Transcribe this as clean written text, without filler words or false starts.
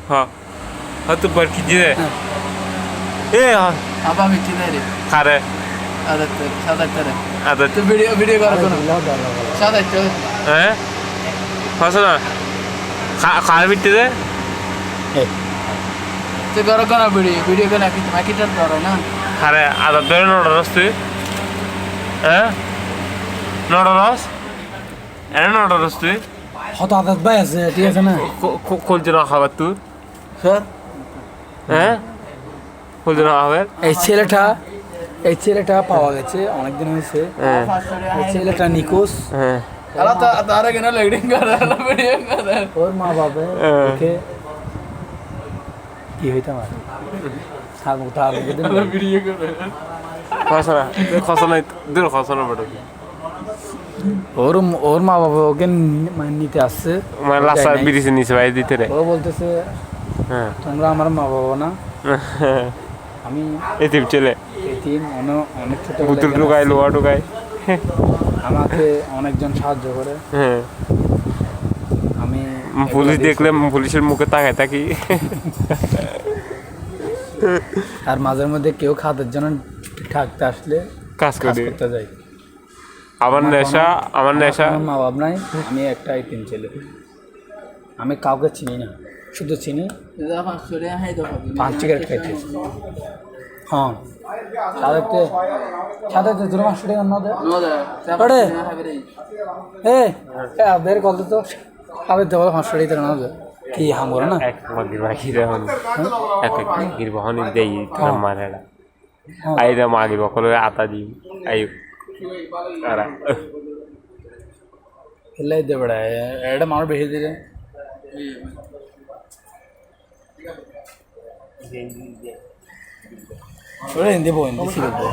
हाँ हाँ तो पर कीजिए ए हाँ अब हम इतने रे खा रहे आदत सादत करे आदत तो वीडियो वीडियो करो सादत तो हैं फसना खा बिट्टे दे तो करो करो वीडियो वीडियो करना कि मैं कितना करो ना खा रहे आदत दे नोड़ा रस तू हैं नोड़ा रस है नोड़ा रस तू হয়তো আদাত ভাই আছে ঠিক আছে না खोल जना खाबर तू सर हैं खोल जना खाबर এই ছেলেটা পাওয়া গেছে অনেকদিন হয়েছে এই ছেলেটা নিখোঁজ हैं अला तो तारे के ना लेडिंग कर रहा वीडियो कर रहा ওর মা বাবা ওকে কি হইতে পারে তার वीडियो कर रहा फसना खसना दूर खसना बड़ो ওর মা বাবা ওকে নিতে আসছে मैं लास्ट बिरी से नीचे भाई दीते रहे ও বলতেছে हाँ তোমরা আমার মা বাবা না আমি এতিম ছেলে এতিম অনেক ছোট বুতুল ঢুকায় লোহা ঢুকায় আমাকে অনেকজন সাহায্য করে হ্যাঁ আমি পুলিশ দেখলে পুলিশের মুখে তাকায় থাকি আর মাঝে মধ্যে কেউ খাদের জন্য থাকতে আসলে কাজ করি করতে যাই আমার নেশা আমার মা বাবা নাই আমি একটা এতিম ছেলে আমি কাউকে চিনি না শুধু চিনি है 500 है तो 5 সিগারেট খাইতে হ্যাঁ সাথে তোর 500 টাকা না দে नो दे अरे। বের কল তো খাবে দেবো 500 টাকা না দে কি হাম করে না এক মগির বাকি রহন এক মগির বহন দেই তোর মারেলা আইরা মাগির বকলে আতা দি আই আরা ಎಲ್ಲ ಇದ್ದೆ ಬೇಡ ಎರಡು ಮಾಡಿ ಬೇಯಿಸಿದ್ರೆ ಹಿಂದಿ ಸಿಗುತ್ತೆ